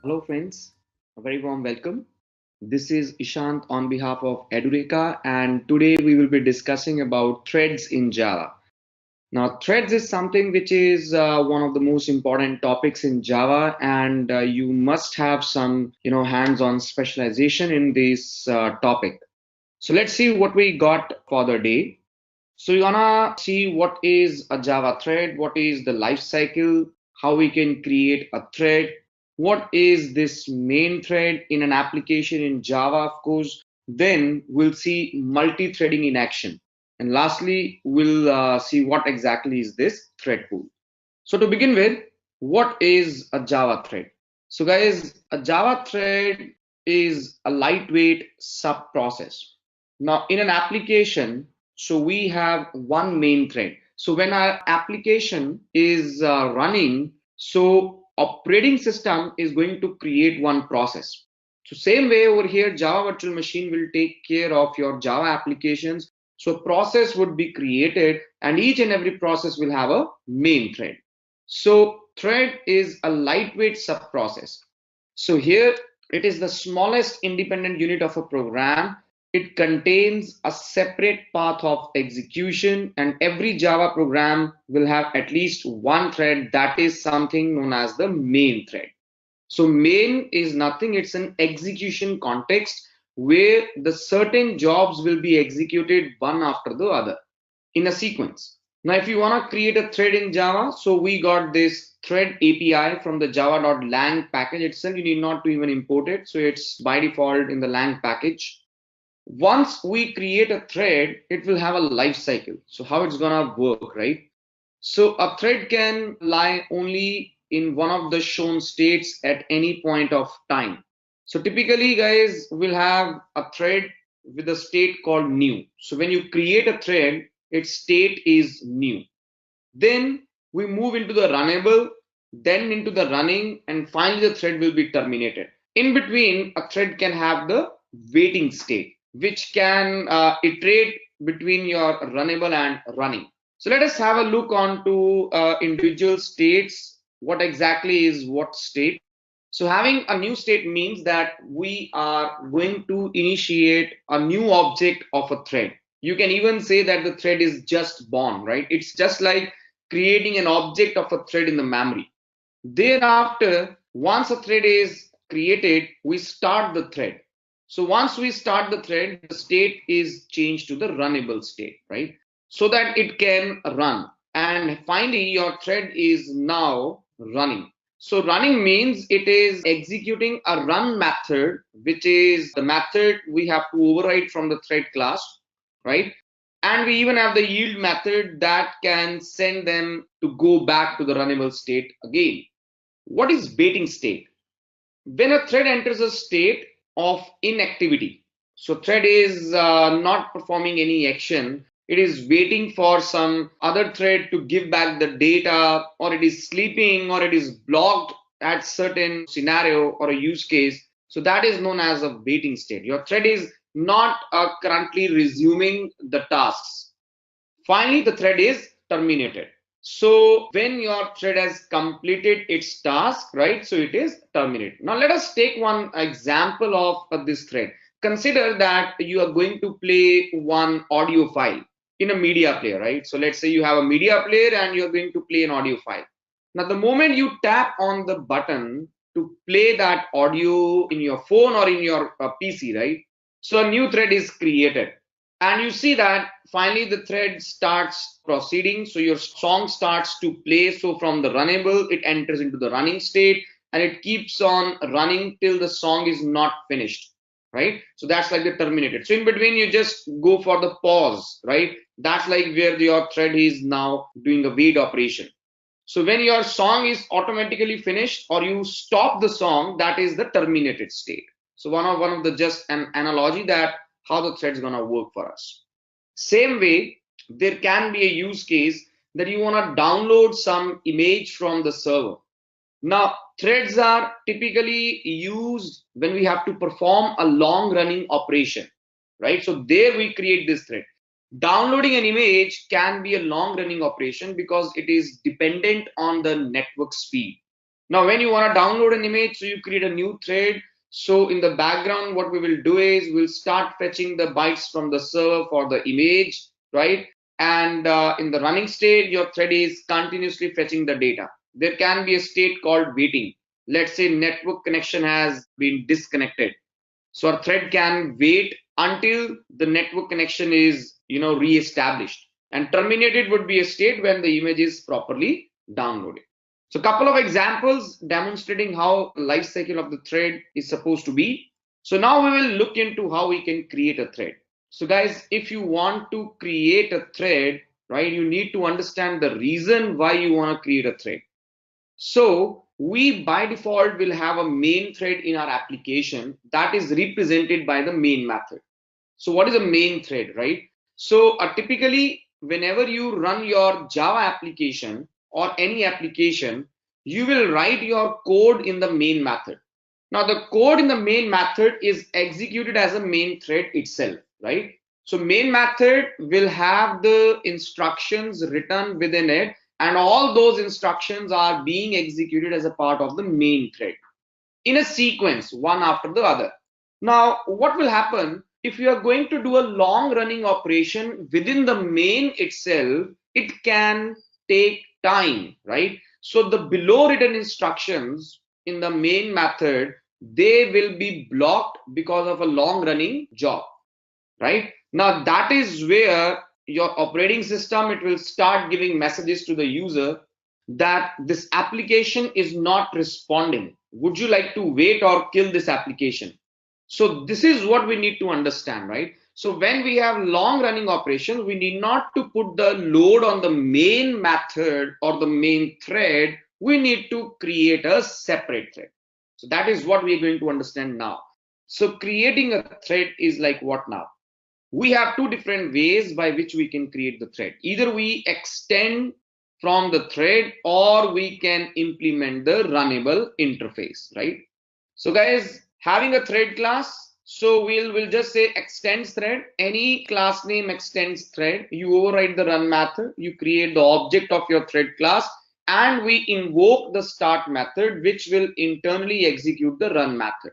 Hello friends, a very warm welcome. This is Ishant on behalf of Edureka, and today we will be discussing about threads in Java. Now threads is something which is one of the most important topics in Java, and you must have some hands-on specialization in this topic. So let's see what we got for the day. So you're gonna see what is a Java thread, what is the life cycle, how we can create a thread, what is this main thread in an application in Java, of course. Then we'll see multi-threading in action. And lastly, we'll see what exactly is this thread pool. So to begin with, what is a Java thread? So guys, a Java thread is a lightweight sub-process. Now in an application, so we have one main thread. So when our application is running, so operating system is going to create one process. So same way over here, Java virtual machine will take care of your Java applications. So process would be created and each and every process will have a main thread. So thread is a lightweight sub-process. So here it is the smallest independent unit of a program. It contains a separate path of execution, and every Java program will have at least one thread that is something known as the main thread. So main is nothing, it's an execution context where the certain jobs will be executed one after the other in a sequence. Now, if you want to create a thread in Java, so we got this thread API from the java.lang package itself. You need not to even import it. So it's by default in the lang package. Once we create a thread, it will have a life cycle. So how it's gonna work, right? So a thread can lie only in one of the shown states at any point of time. So typically, guys, we'll have a thread with a state called new. So when you create a thread, its state is new. Then we move into the runnable, then into the running, and finally the thread will be terminated. In between, a thread can have the waiting state, which can iterate between your runnable and running. So let us have a look on to individual states. What exactly is what state? So having a new state means that we are going to initiate a new object of a thread. You can even say that the thread is just born, right? It's just like creating an object of a thread in the memory. Thereafter, once a thread is created, we start the thread. So once we start the thread, the state is changed to the runnable state, right? So that it can run. And finally, your thread is now running. So running means it is executing a run method, which is the method we have to override from the thread class, right? And we even have the yield method that can send them to go back to the runnable state again. What is waiting state? When a thread enters a state of inactivity, so thread is not performing any action, it is waiting for some other thread to give back the data, or it is sleeping, or it is blocked at certain scenario or a use case. So that is known as a waiting state. Your thread is not currently resuming the tasks. Finally, the thread is terminated. So when your thread has completed its task, right, so it is terminated. Now let us take one example of this thread. Consider that you are going to play one audio file in a media player, right? So let's say you have a media player and you're going to play an audio file. Now the moment you tap on the button to play that audio in your phone or in your PC, right, so a new thread is created. And you see that finally the thread starts proceeding. So your song starts to play. So from the runnable, it enters into the running state and it keeps on running till the song is not finished, right? So that's like the terminated. So in between, you just go for the pause, right? That's like where your thread is now doing a wait operation. So when your song is automatically finished or you stop the song, that is the terminated state. So one of the just an analogy that how the thread is going to work for us. Same way, there can be a use case that you want to download some image from the server. Now, threads are typically used when we have to perform a long running operation, right? So there we create this thread. Downloading an image can be a long running operation because it is dependent on the network speed. Now, when you want to download an image, so you create a new thread. So in the background, what we will do is we'll start fetching the bytes from the server for the image, right? And in the running state, your thread is continuously fetching the data. There can be a state called waiting. Let's say network connection has been disconnected. So our thread can wait until the network connection is, re-established. And terminated would be a state when the image is properly downloaded. So a couple of examples demonstrating how the life cycle of the thread is supposed to be. So now we will look into how we can create a thread. So guys, if you want to create a thread, right, you need to understand the reason why you want to create a thread. So we by default will have a main thread in our application that is represented by the main method. So what is a main thread, right? So typically whenever you run your Java application or any application, you will write your code in the main method. Now the code in the main method is executed as a main thread itself, right? So main method will have the instructions written within it, and all those instructions are being executed as a part of the main thread in a sequence, one after the other. Now, what will happen if you are going to do a long running operation within the main itself? It can take time, right? So the below written instructions in the main method, they will be blocked because of a long running job, right? Now that is where your operating system, it will start giving messages to the user that this application is not responding. Would you like to wait or kill this application? So this is what we need to understand, right? So when we have long running operations, we need not to put the load on the main method or the main thread. We need to create a separate thread. So that is what we are going to understand now. So creating a thread is like what now? We have two different ways by which we can create the thread. Either we extend from the thread or we can implement the runnable interface, right? So guys, having a thread class, so we'll just say extends thread. Any class name extends thread. You override the run method, you create the object of your thread class, and we invoke the start method, which will internally execute the run method.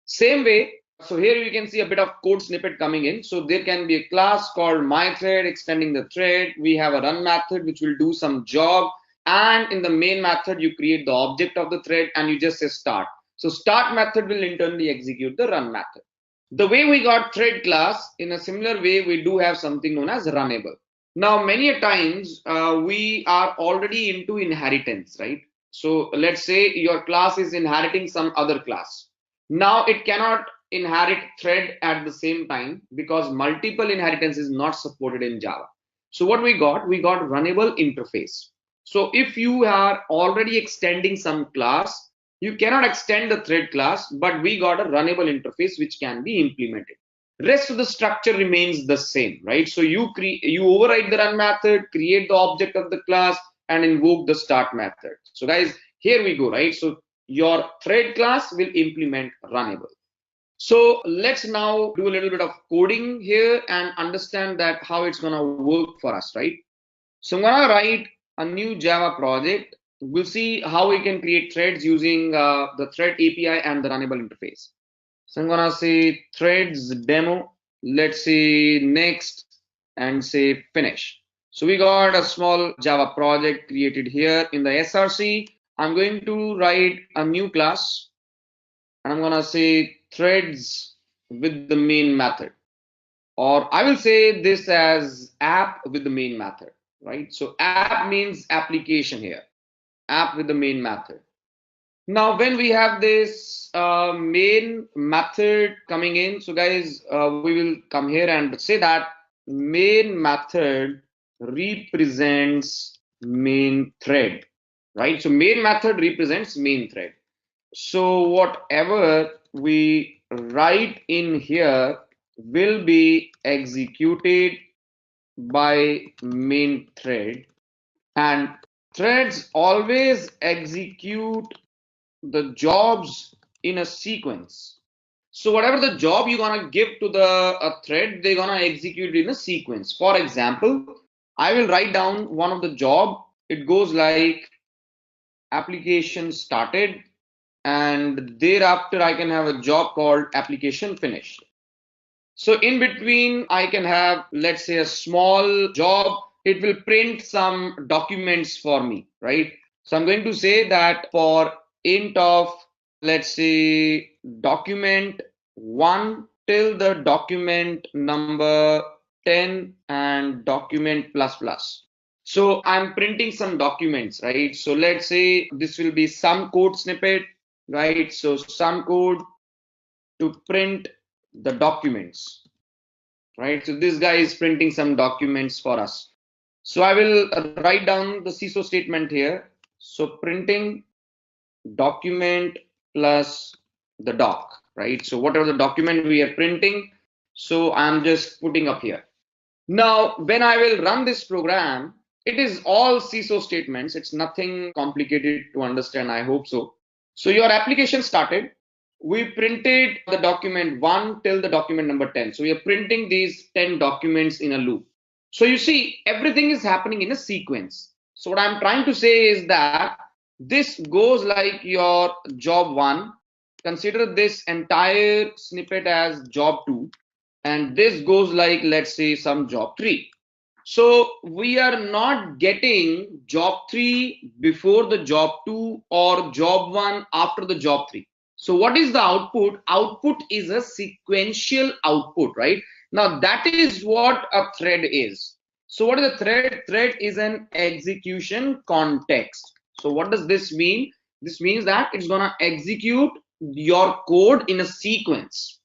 Same way, so here you can see a bit of code snippet coming in. So there can be a class called myThread extending the thread. We have a run method which will do some job, and in the main method you create the object of the thread and you just say start. So start method will internally execute the run method. The way we got thread class, in a similar way we do have something known as runnable. Now many a times we are already into inheritance, right? So let's say your class is inheriting some other class. Now it cannot inherit thread at the same time because multiple inheritance is not supported in Java. So what we got runnable interface. So if you are already extending some class, you cannot extend the thread class, but we got a runnable interface which can be implemented. Rest of the structure remains the same, right? So you override the run method, create the object of the class, and invoke the start method. So guys, here we go, right? So your thread class will implement runnable. So let's now do a little bit of coding here and understand that how it's going to work for us, right? So I'm going to write a new Java project. We'll see how we can create threads using the thread API and the runnable interface. So I'm going to say threads demo. Let's say next and say finish. So we got a small Java project created here in the SRC. I'm going to write a new class. I'm going to say threads with the main method, or I will say this as app with the main method, right? So app means application here, app with the main method. Now when we have this main method coming in, so guys, we will come here and say that main method represents main thread, right? So main method represents main thread. So whatever we write in here will be executed by main thread, and threads always execute the jobs in a sequence. So whatever the job you're gonna give to the thread, they're gonna execute in a sequence. For example, I will write down one of the job. It goes like application started, and thereafter I can have a job called application finished. So in between, I can have, let's say, a small job. It will print some documents for me, right? So I'm going to say that for int of, let's say, document 1 till the document number 10 and document plus plus. So I'm printing some documents, right? So let's say this will be some code snippet, right? So some code to print the documents, right? So this guy is printing some documents for us. So I will write down the CISO statement here. So printing document plus the doc, right? So whatever the document we are printing, so I'm just putting up here. Now, when I will run this program, it is all CISO statements. It's nothing complicated to understand, I hope so. So your application started. We printed the document 1 till the document number 10. So we are printing these 10 documents in a loop. So you see, everything is happening in a sequence. So what I'm trying to say is that this goes like your job 1. Consider this entire snippet as job 2. And this goes like, let's say, some job 3. So we are not getting job 3 before the job 2 or job 1 after the job 3. So what is the output? Output is a sequential output, right? Now that is what a thread is. So what is a thread? Thread is an execution context. So what does this mean? This means that it's gonna execute your code in a sequence.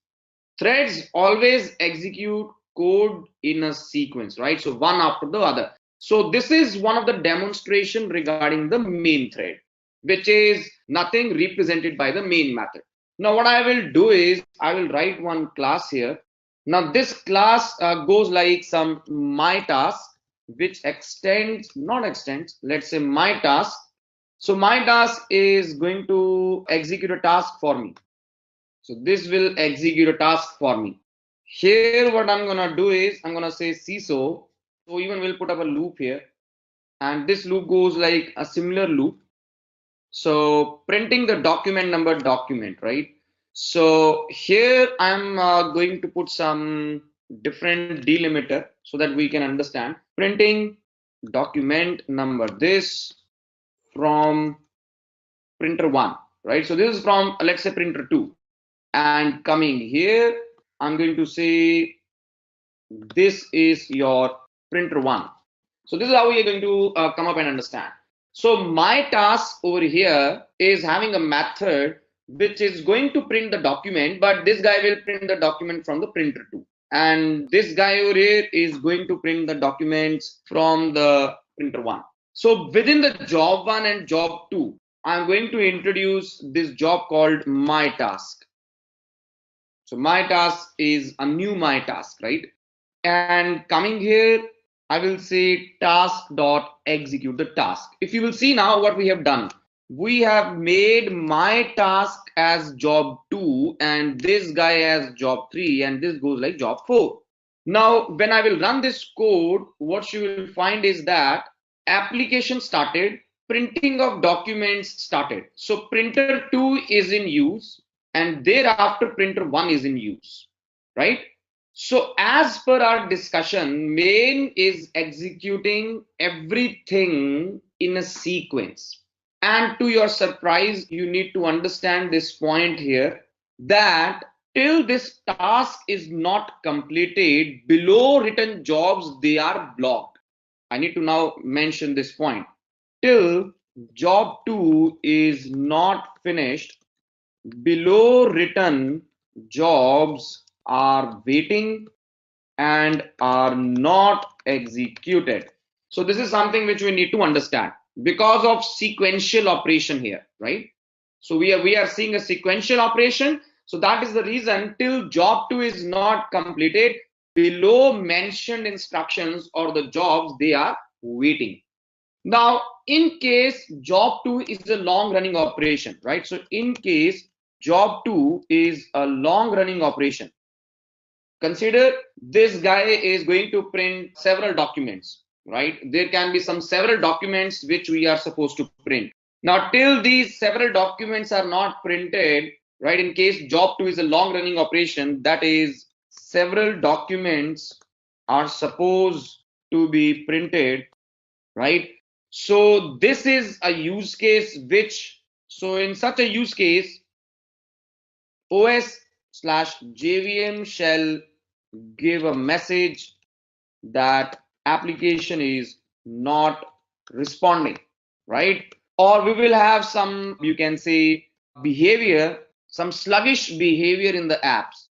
Threads always execute code in a sequence, right? So one after the other. So this is one of the demonstration regarding the main thread, which is nothing represented by the main method. Now what I will do is I will write one class here. Now this class goes like some my task, which extends, not extends, let's say my task. So my task is going to execute a task for me. So this will execute a task for me. Here what I'm gonna do is I'm gonna say CISO. So even we'll put up a loop here, and this loop goes like a similar loop. So printing the document number document, right? So here I'm going to put some different delimiter so that we can understand. Printing document number this from printer 1, right? So this is from, let's say, printer 2. And coming here, I'm going to say this is your printer 1. So this is how we are going to come up and understand. So my task over here is having a method which is going to print the document, but this guy will print the document from the printer 2. And this guy over here is going to print the documents from the printer 1. So within the job 1 and job 2, I'm going to introduce this job called my task. So my task is a new my task, right? And coming here, I will say task.execute the task. If you will see now what we have done, we have made my task as job 2 and this guy as job 3, and this goes like job 4. Now, when I will run this code, what you will find is that application started, printing of documents started. So printer 2 is in use, and thereafter printer 1 is in use, right? So as per our discussion, main is executing everything in a sequence. And to your surprise, you need to understand this point here, that till this task is not completed, below written jobs, they are blocked. I need to now mention this point. Till job 2 is not finished, below written jobs are waiting and are not executed. So this is something which we need to understand because of sequential operation here, right? So we are seeing a sequential operation. So that is the reason till job 2 is not completed, below mentioned instructions or the jobs, they are waiting. Now, in case job 2 is a long running operation, right? So in case job 2 is a long running operation, consider this guy is going to print several documents, right? There can be some several documents which we are supposed to print. Now, till these several documents are not printed, right, in case job 2 is a long running operation, that is, several documents are supposed to be printed, right? So, this is a use case which, so in such a use case, OS/JVM shall give a message that application is not responding, right? Or we will have some, you can say, behavior, some sluggish behavior in the apps.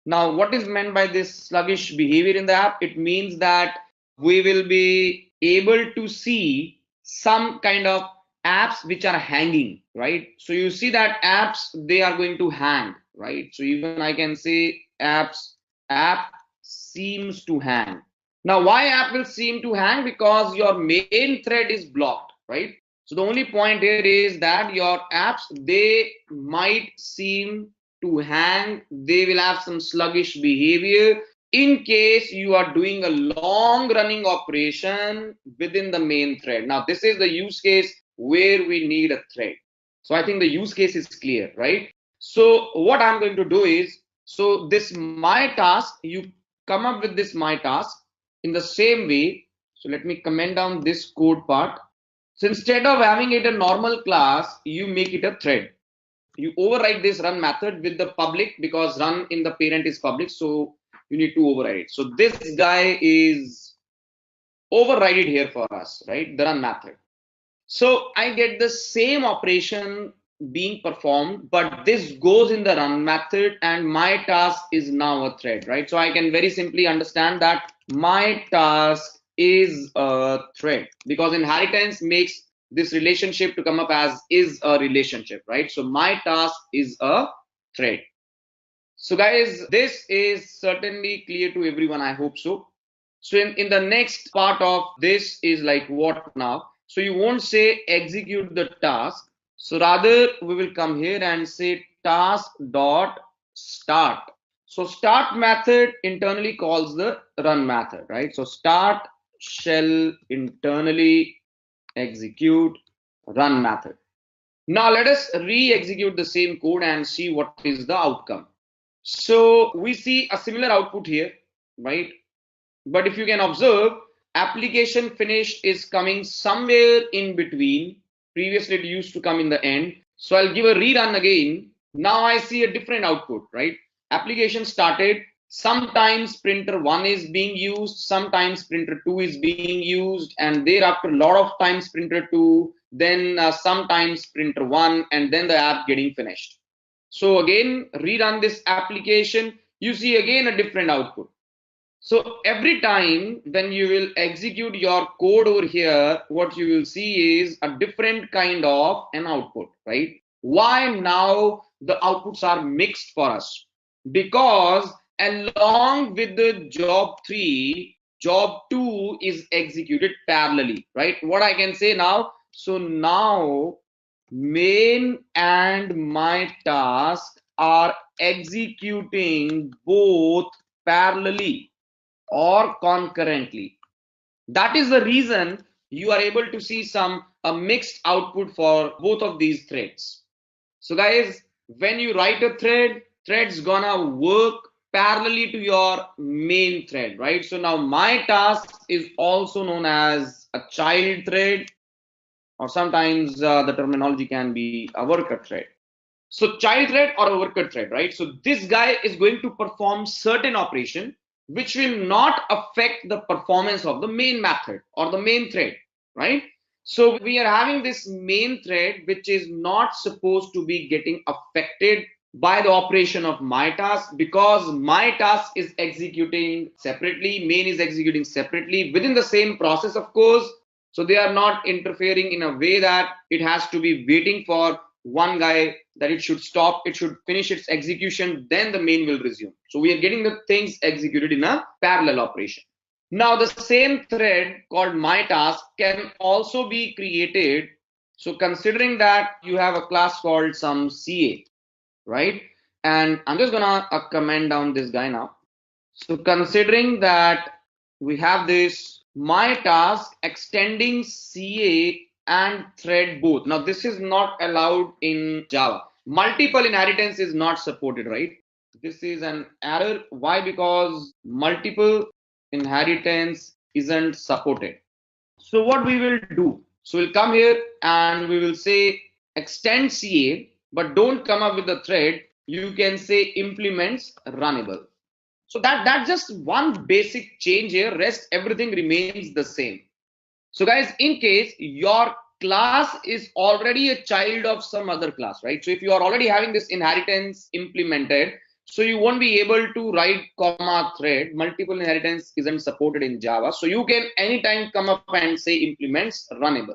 Now, what is meant by this sluggish behavior in the app? It means that we will be able to see some kind of apps which are hanging, right? So you see that apps, they are going to hang, right? So even I can say app seems to hang. Now, why app will seem to hang? Because your main thread is blocked, right? So the only point here is that your apps, they might seem to hang, they will have some sluggish behavior in case you are doing a long running operation within the main thread. Now, this is the use case where we need a thread. So I think the use case is clear, right? So what I'm going to do is, so this my task, you come up with this my task in the same way. So let me comment down this code part. So instead of having it a normal class, you make it a thread. You override this run method with the public because run in the parent is public. So you need to override it. So this guy is overrided here for us, right? The run method. So I get the same operation being performed, but this goes in the run method and my task is now a thread, right? So I can very simply understand that my task is a thread because inheritance makes this relationship to come up as is a relationship, right? So my task is a thread. So guys, this is certainly clear to everyone, I hope so. So in the next part of this is like what now? So you won't say execute the task. So rather we will come here and say task dot start. So start method internally calls the run method, right? So start shall internally execute run method. Now let us re-execute the same code and see what is the outcome. So we see a similar output here, right? But if you can observe, application finished is coming somewhere in between. Previously, it used to come in the end. So I'll give a rerun again. Now I see a different output, right? Application started. Sometimes printer 1 is being used, sometimes printer 2 is being used, and thereafter a lot of times printer 2, then sometimes printer 1, and then the app getting finished. So again, rerun this application, you see again a different output. So every time when you will execute your code over here, what you will see is a different kind of an output, right? Why now the outputs are mixed for us? Because along with the job 3, job 2 is executed parallelly, right? What I can say now, so now main and my task are executing both parallelly or concurrently. That is the reason you are able to see a mixed output for both of these threads. So guys, when you write a thread, thread's gonna work parallelly to your main thread, right? So now my task is also known as a child thread, or sometimes the terminology can be a worker thread. So child thread or a worker thread, right? So this guy is going to perform certain operation which will not affect the performance of the main method or the main thread, right? So we are having this main thread which is not supposed to be getting affected by the operation of my task because my task is executing separately, main is executing separately within the same process, of course. So they are not interfering in a way that it has to be waiting for one guy, that it should stop, it should finish its execution, then the main will resume. So we are getting the things executed in a parallel operation. Now the same thread called my task can also be created. So considering that you have a class called some CA, right? And I'm just gonna comment down this guy now. So considering that we have this my task extending CA and thread both. Now, this is not allowed in Java. Multiple inheritance is not supported, right? This is an error. Why? Because multiple inheritance isn't supported. So what we will do? So we'll come here and we will say extend CA, but don't come up with the thread. You can say implements runnable. So that's just one basic change here. Rest everything remains the same. So guys, in case your class is already a child of some other class, right? So if you are already having this inheritance implemented, so you won't be able to write comma thread. Multiple inheritance isn't supported in Java. So you can anytime come up and say implements runnable.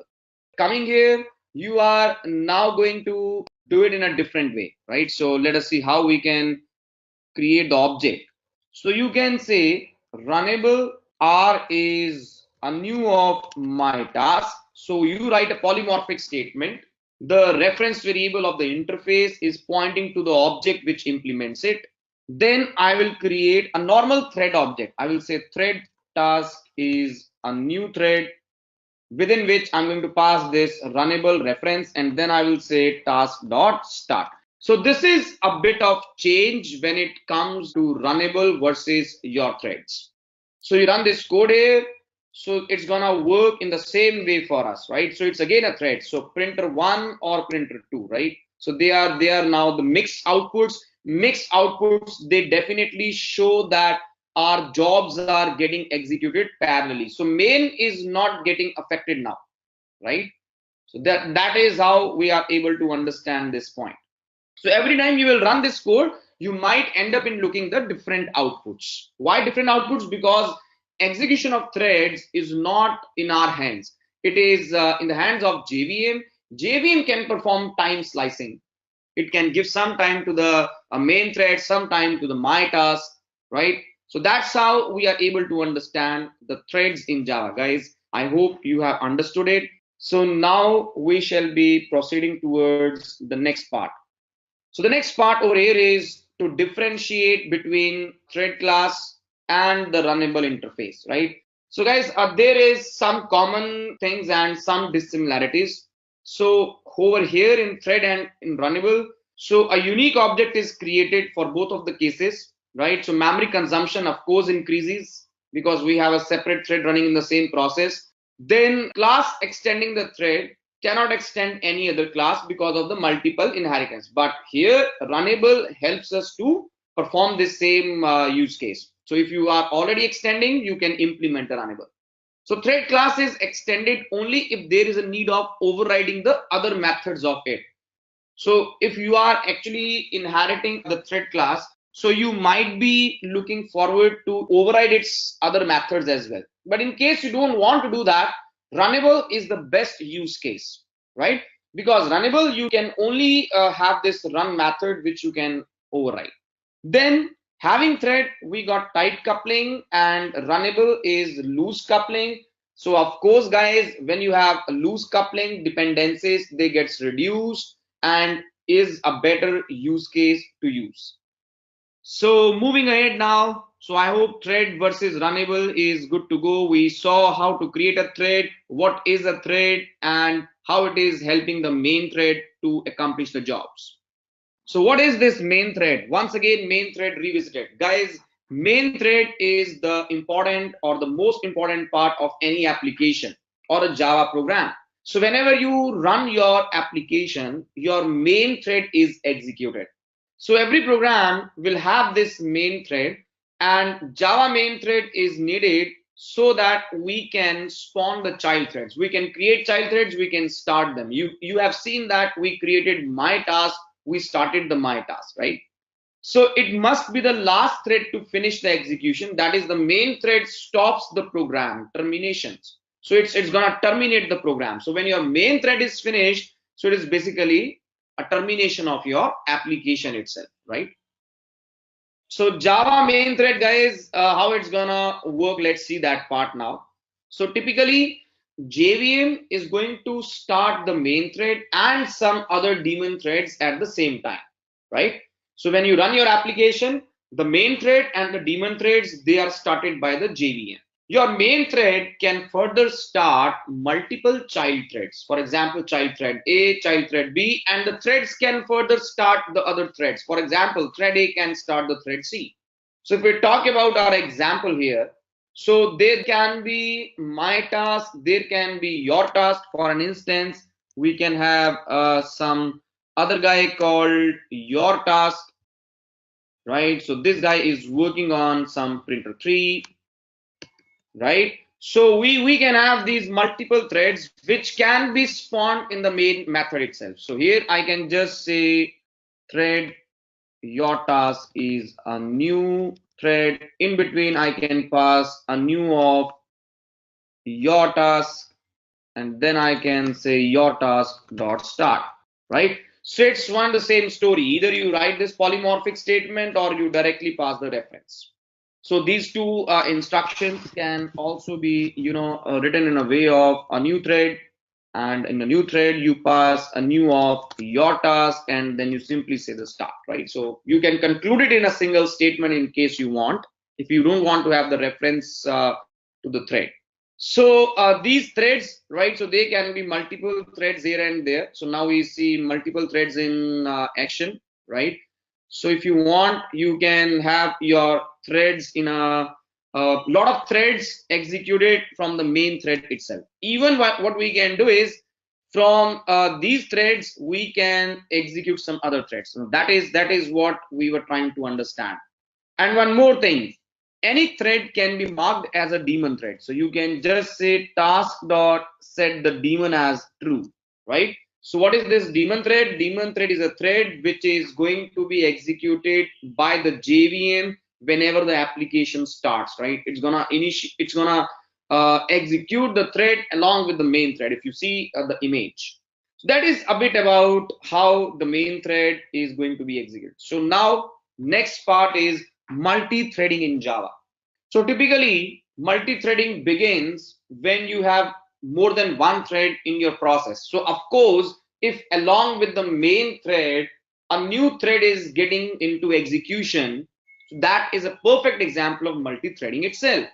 Coming here, you are now going to do it in a different way, right? So let us see how we can create the object. So you can say runnable R is a new of my task. So you write a polymorphic statement. The reference variable of the interface is pointing to the object which implements it. Then I will create a normal thread object. I will say thread task is a new thread within which I'm going to pass this runnable reference, and then I will say task dot start. So this is a bit of change when it comes to runnable versus your threads. So you run this code here, so it's gonna work in the same way for us, right? So it's again a thread. So printer 1 or printer 2, right? So they are now the mixed outputs. Mixed outputs, they definitely show that our jobs are getting executed parallelly. So main is not getting affected now, right? So that is how we are able to understand this point. So every time you will run this code, you might end up in looking the different outputs. Why different outputs? Because execution of threads is not in our hands. It is in the hands of JVM. JVM can perform time slicing. It can give some time to the main thread, some time to the my task, right? So that's how we are able to understand the threads in Java, guys. I hope you have understood it. So now we shall be proceeding towards the next part. So the next part over here is to differentiate between thread class and the runnable interface, right? So guys, there is some common things and some dissimilarities. So over here in thread and in runnable, so a unique object is created for both of the cases, right? So memory consumption of course increases because we have a separate thread running in the same process. Then class extending the thread cannot extend any other class because of the multiple inheritance. But here runnable helps us to perform this same use case. So if you are already extending, you can implement a runnable. So thread class is extended only if there is a need of overriding the other methods of it. So if you are actually inheriting the thread class, so you might be looking forward to override its other methods as well. But in case you don't want to do that, runnable is the best use case, right? Because runnable, you can only have this run method which you can override. Then having thread, we got tight coupling, and runnable is loose coupling. So of course, guys, when you have a loose coupling, dependencies, they gets reduced and is a better use case to use. So moving ahead now, so I hope thread versus runnable is good to go. We saw how to create a thread, what is a thread, and how it is helping the main thread to accomplish the jobs. So what is this main thread? Once again, main thread revisited. Guys, main thread is the important or the most important part of any application or a Java program. So whenever you run your application, your main thread is executed. So every program will have this main thread, and Java main thread is needed so that we can spawn the child threads. We can create child threads, we can start them. You have seen that we created my task, we started the my task, right? So it must be the last thread to finish the execution. That is, the main thread stops the program, terminations. So it's gonna terminate the program. So when your main thread is finished, so it is basically a termination of your application itself, right? So Java main thread, guys, how it's gonna work, let's see that part now. So typically JVM is going to start the main thread and some other daemon threads at the same time, right? So when you run your application, the main thread and the daemon threads, they are started by the JVM. your main thread can further start multiple child threads. For example, child thread A, child thread B, and the threads can further start the other threads. For example, thread A can start the thread C. So if we talk about our example here, so there can be my task, there can be your task. For an instance, we can have some other guy called your task, right? So this guy is working on some printer 3, right? So we can have these multiple threads which can be spawned in the main method itself. So here I can just say thread your task is a new thread. In between I can pass a new of your task, and then I can say your task dot start, right? So it's one the same story. Either you write this polymorphic statement or you directly pass the reference. So these two instructions can also be, written in a way of a new thread, and in a new thread you pass a new of your task, and then you simply say the start, right? So you can conclude it in a single statement in case you want, if you don't want to have the reference to the thread. So these threads, right, so they can be multiple threads here and there. So now we see multiple threads in action, right? So if you want, you can have your threads in a lot of threads executed from the main thread itself. Even what we can do is from these threads we can execute some other threads. So that is what we were trying to understand. And one more thing, any thread can be marked as a daemon thread. So you can just say task dot set the daemon as true, right? So what is this daemon thread? Daemon thread is a thread which is going to be executed by the JVM whenever the application starts, right? It's gonna execute the thread along with the main thread. If you see the image, so that is a bit about how the main thread is going to be executed. So now next part is multi-threading in Java. So typically multi-threading begins when you have more than one thread in your process. So of course, if along with the main thread a new thread is getting into execution, that is a perfect example of multi-threading itself.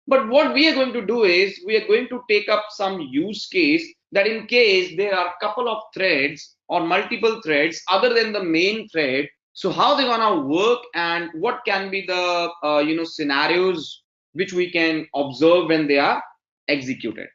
But what we are going to do is we are going to take up some use case that in case there are a couple of threads or multiple threads other than the main thread, so how they're gonna work and what can be the scenarios which we can observe when they are executed.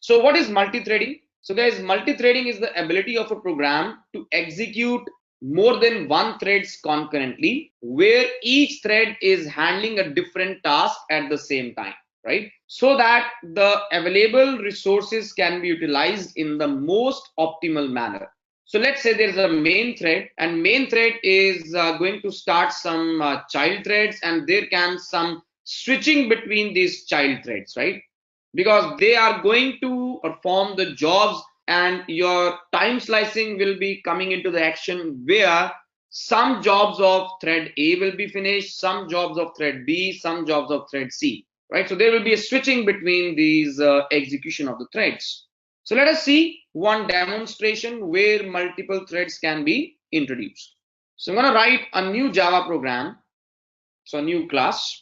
So what is multi-threading? So guys, multi-threading is the ability of a program to execute more than one threads concurrently, where each thread is handling a different task at the same time, right? So that the available resources can be utilized in the most optimal manner. So let's say there's a main thread, and main thread is going to start some child threads, and there can some switching between these child threads, right? Because they are going to perform the jobs, and your time slicing will be coming into the action where some jobs of thread A will be finished, some jobs of thread B, some jobs of thread C, right? So there will be a switching between these execution of the threads. So let us see one demonstration where multiple threads can be introduced. So I'm going to write a new Java program, so a new class.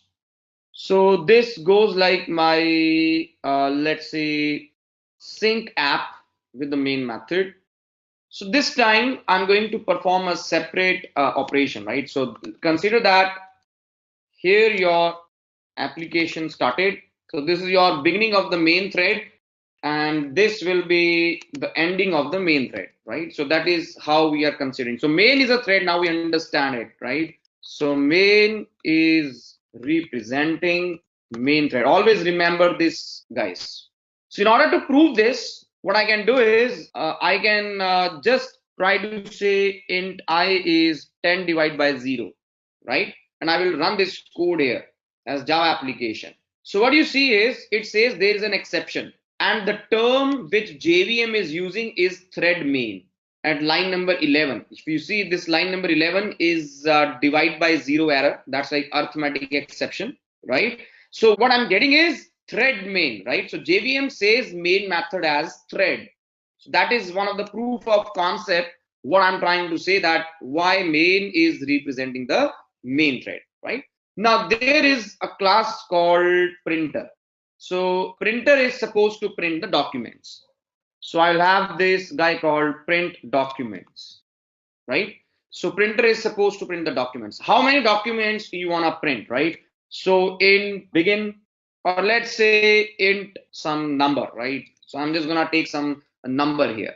So this goes like my let's say sync app with the main method. So this time I'm going to perform a separate operation, right? So consider that here your application started. So this is your beginning of the main thread, and this will be the ending of the main thread, right? So that is how we are considering. So main is a thread, now we understand it, right? So main is representing main thread. Always remember this, guys. So in order to prove this, what I can do is I can just try to say int I is 10 divided by 0, right? And I will run this code here as Java application. So what you see is it says there is an exception, and the term which JVM is using is thread main at line number 11. If you see this line number 11 is divide by 0 error, that's like arithmetic exception, right? So what I'm getting is thread main, right? So JVM says main method as thread. So that is one of the proof of concept what I'm trying to say, that why main is representing the main thread, right? Now there is a class called printer. So printer is supposed to print the documents. So I'll have this guy called print documents, right? So printer is supposed to print the documents. How many documents do you want to print, right? So in begin, or let's say int some number, right? So I'm just gonna take some number here.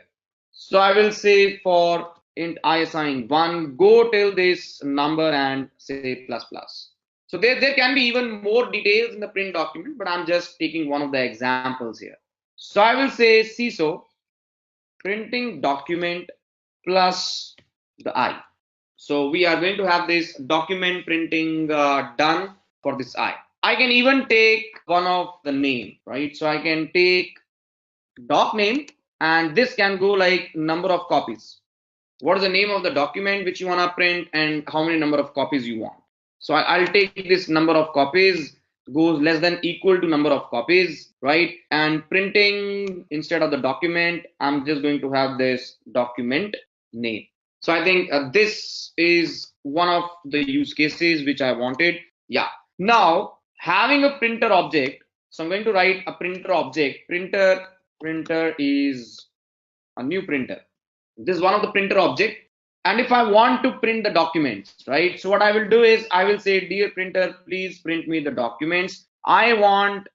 So I will say for int I assign 1, go till this number and say plus plus. So there can be even more details in the print document, but I'm just taking one of the examples here. So I will say CISO printing document plus the I. So we are going to have this document printing done for this I. I can even take one of the name, right? So I can take doc name, and this can go like number of copies. What is the name of the document which you want to print and how many number of copies you want. So I'll take this number of copies goes less than equal to number of copies, right? And printing instead of the document, I'm just going to have this document name. So I think this is one of the use cases which I wanted. Yeah. Now having a printer object, so I'm going to write a printer object. Printer is a new printer. This is one of the printer object. And if I want to print the documents, right? So what I will do is I will say, dear printer, please print me the documents. I want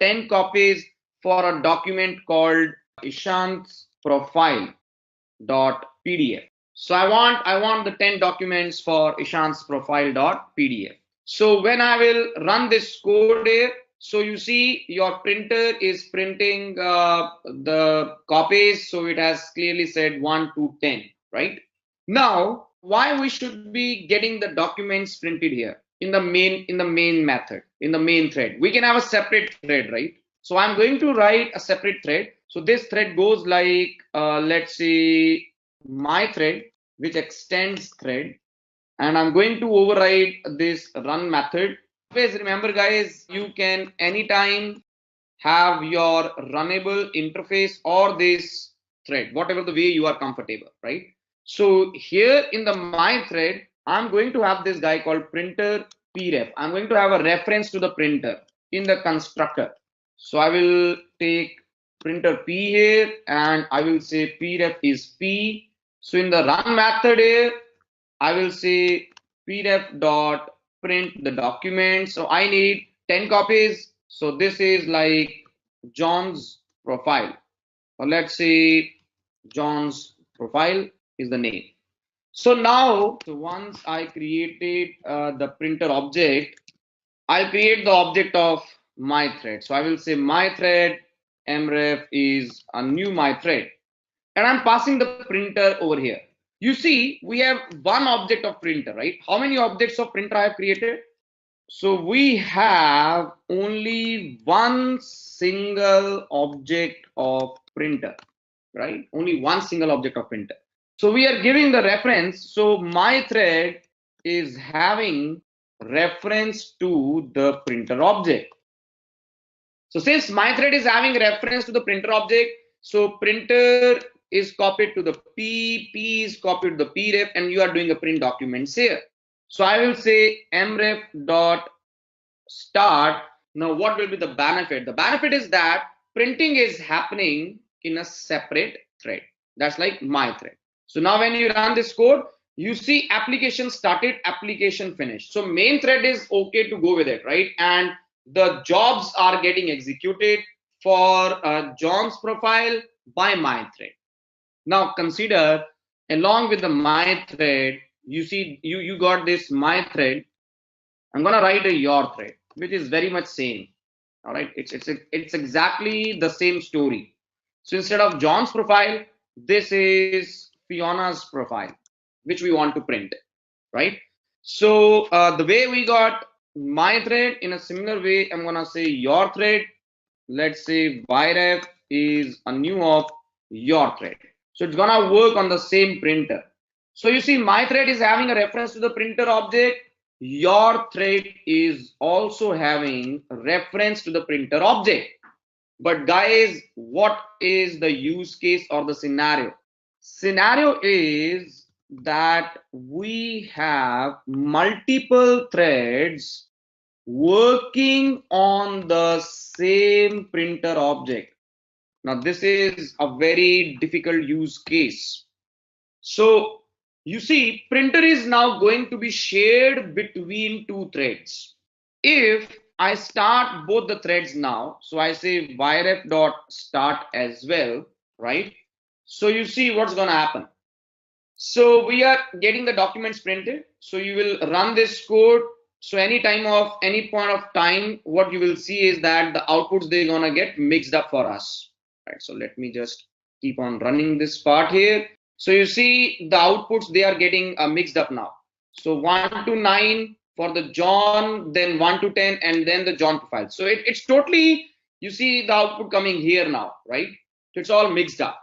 10 copies for a document called 𝐿𝐿𝐼𝐶𝑎𝑛𝐻's profile.pdf. So I want the 10 documents for 𝐿𝐿𝐼𝐶𝑎𝑛𝐻's profile.pdf. So when I will run this code here, so you see your printer is printing the copies. So it has clearly said 1 to 10, right? Now, why we should be getting the documents printed here in the main method, in the main thread? We can have a separate thread, right? So I'm going to write a separate thread. So this thread goes like, let's say my thread, which extends thread. And I'm going to override this run method. Always remember, guys, you can anytime have your runnable interface or this thread, whatever the way you are comfortable, right? So here in the my thread, I'm going to have this guy called printer pref. I'm going to have a reference to the printer in the constructor. So I will take printer p here and I will say pref is p. So in the run method here, I will say pref dot print the document. So I need 10 copies. So this is like John's profile, or let's say John's profile is the name. So now, so once I created the printer object, I'll create the object of my thread. So I will say my thread mref is a new my thread, and I'm passing the printer over here. You see, we have one object of printer, right? How many objects of printer I have created? So we have only one single object of printer, right? Only one single object of printer. So we are giving the reference. So my thread is having reference to the printer object. So since my thread is having reference to the printer object, so printer is copied to the P is copied to the pref, and you are doing a print documents here. So I will say mref dot start. Now what will be the benefit? The benefit is that printing is happening in a separate thread. That's like my thread. So now when you run this code, you see application started, application finished. So main thread is okay to go with it, right? And the jobs are getting executed for John's profile by my thread. Now consider along with the my thread, you see you got this my thread. I'm gonna write a your thread, which is very much same. All right, it's exactly the same story. So instead of John's profile, this is Fiona's profile, which we want to print, right? So the way we got my thread, in a similar way, I'm gonna say your thread. Let's say yref is a new of your thread. So it's gonna work on the same printer. So you see, my thread is having a reference to the printer object. Your thread is also having a reference to the printer object. But guys, what is the use case or the scenario? Scenario is that we have multiple threads working on the same printer object. Now, this is a very difficult use case. So, you see, printer is now going to be shared between two threads. If I start both the threads now, so I say yref dot start as well, right? So you see what's going to happen. So we are getting the documents printed. So you will run this code. So any time of any point of time, what you will see is that the outputs they're gonna get mixed up for us. Right. So let me just keep on running this part here. So you see the outputs they are getting mixed up now. So 1 to 9 for the John, then 1 to 10, and then the John profile. So it's totally, you see the output coming here now, right? So it's all mixed up.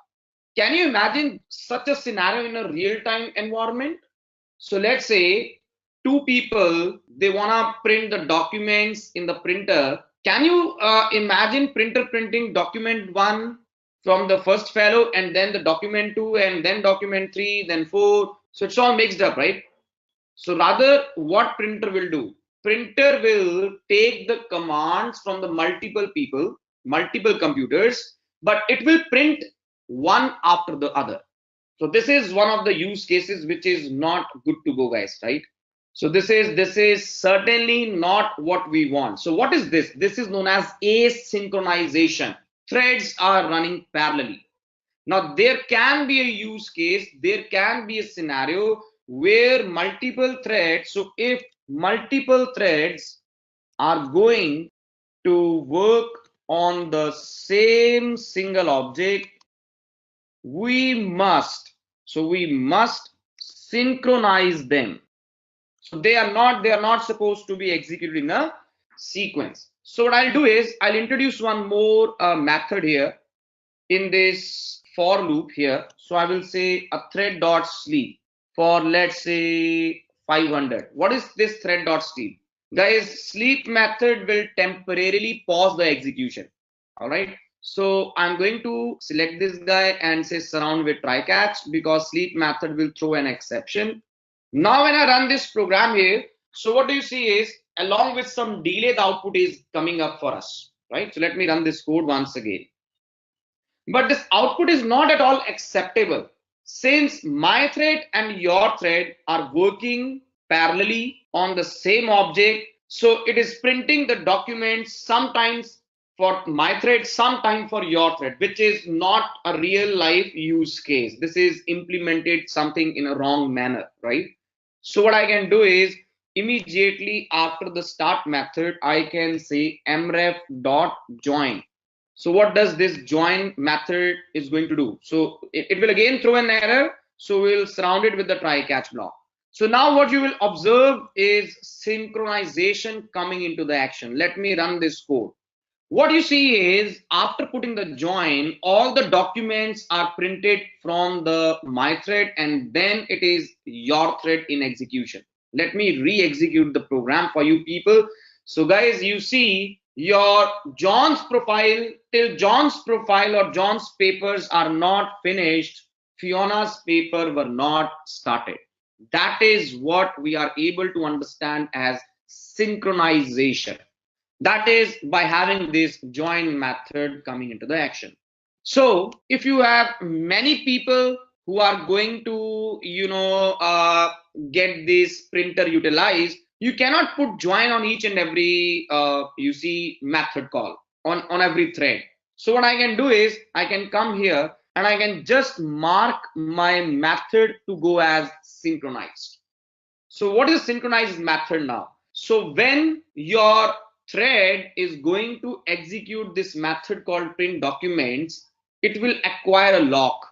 Can you imagine such a scenario in a real-time environment? So let's say two people, they want to print the documents in the printer. Can you imagine printer printing document 1 from the first fellow and then the document 2 and then document 3, then 4? So it's all mixed up, right? So rather what printer will do? Printer will take the commands from the multiple people, multiple computers, but it will print one after the other. So this is one of the use cases which is not good to go, guys, right? So this is certainly not what we want. So what is this? This is known as asynchronization. Threads are running parallelly. Now there can be a use case, there can be a scenario where multiple threads, so if multiple threads are going to work on the same single object, we must synchronize them. So they are not supposed to be executed in a sequence. So what I'll do is I'll introduce one more method here in this for loop here. So I will say a thread dot sleep for, let's say, 500. What is this thread dot sleep? Guys, sleep method will temporarily pause the execution. All right. So I'm going to select this guy and say surround with try catch because sleep method will throw an exception. Now when I run this program here, so what do you see is along with some delay, the output is coming up for us, right? So let me run this code once again. But this output is not at all acceptable since my thread and your thread are working parallelly on the same object. So it is printing the documents sometimes for my thread, sometime for your thread, which is not a real life use case. This is implemented something in a wrong manner, right? So what I can do is immediately after the start method, I can say mref.join. So what does this join method is going to do? So it will again throw an error. So we'll surround it with the try catch block. So now what you will observe is synchronization coming into the action. Let me run this code. What you see is after putting the join, all the documents are printed from the my thread and then it is your thread in execution. Let me re-execute the program for you people. So guys, you see your John's profile, till John's profile or John's papers are not finished, Fiona's paper were not started. That is what we are able to understand as synchronization. That is by having this join method coming into the action. So if you have many people who are going to, get this printer utilized, you cannot put join on each and every, you see, method call on every thread. So what I can do is I can come here and I can just mark my method to go as synchronized. So what is synchronized method now? So when your thread is going to execute this method called print documents, it will acquire a lock.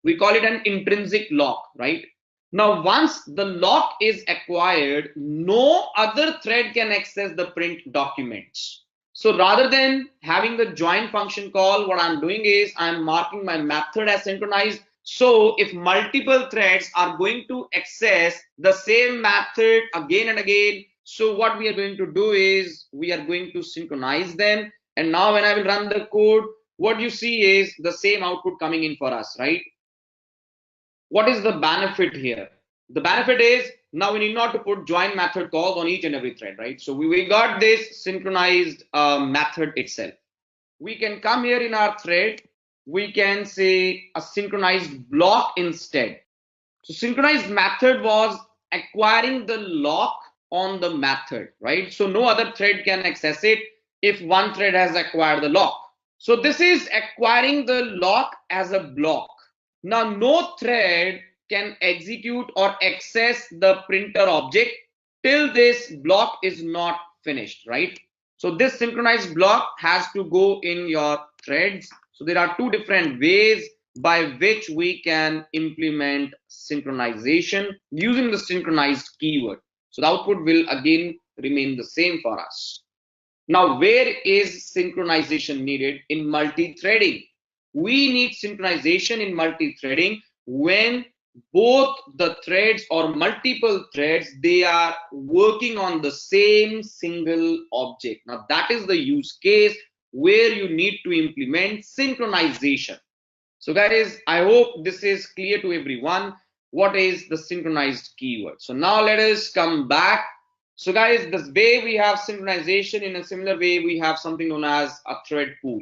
We call it an intrinsic lock, right? Now, once the lock is acquired, no other thread can access the print documents. So rather than having the join function call, what I'm doing is I'm marking my method as synchronized. So if multiple threads are going to access the same method again and again, so what we are going to do is we are going to synchronize them. And now when I will run the code, what you see is the same output coming in for us, right? What is the benefit here? The benefit is Now we need not to put join method calls on each and every thread, right? So we got this synchronized method itself. We can come here in our thread, we can say a synchronized block instead. So synchronized method was acquiring the lock on the method, right? So no other thread can access it if one thread has acquired the lock. So this is acquiring the lock as a block. Now no thread can execute or access the printer object till this block is not finished, right? So this synchronized block has to go in your threads. So there are two different ways by which we can implement synchronization using the synchronized keyword. So the output will again remain the same for us. Now, where is synchronization needed in multi-threading? We need synchronization in multi-threading when both the threads or multiple threads, they are working on the same single object. Now, that is the use case where you need to implement synchronization. So guys, I hope this is clear to everyone. What is the synchronized keyword? So now let us come back. So guys, this way we have synchronization. In a similar way, we have something known as a thread pool,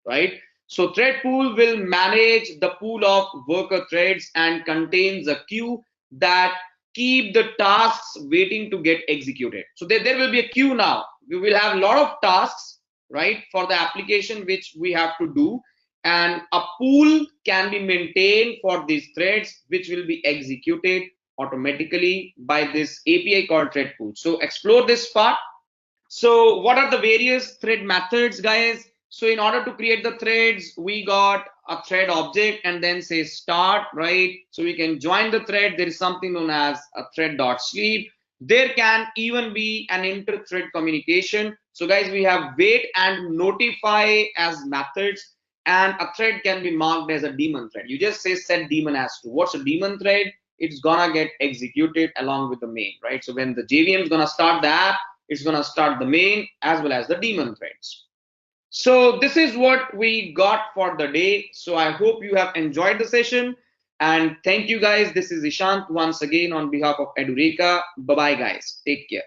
right? So thread pool will manage the pool of worker threads and contains a queue that keep the tasks waiting to get executed. So there will be a queue now. We will have a lot of tasks, right, for the application which we have to do. And a pool can be maintained for these threads, which will be executed automatically by this API called thread pool. So explore this part. So what are the various thread methods, guys? So in order to create the threads, we got a thread object and then say start, right? So we can join the thread. There is something known as a thread.sleep. There can even be an inter-thread communication. So guys, we have wait and notify as methods. And a thread can be marked as a daemon thread. You just say set daemon as to. What's a daemon thread? It's gonna get executed along with the main, right? So when the JVM is gonna start the app, it's gonna start the main as well as the daemon threads. So this is what we got for the day. So I hope you have enjoyed the session. And thank you guys. This is Ishant once again on behalf of Edureka. Bye-bye guys. Take care.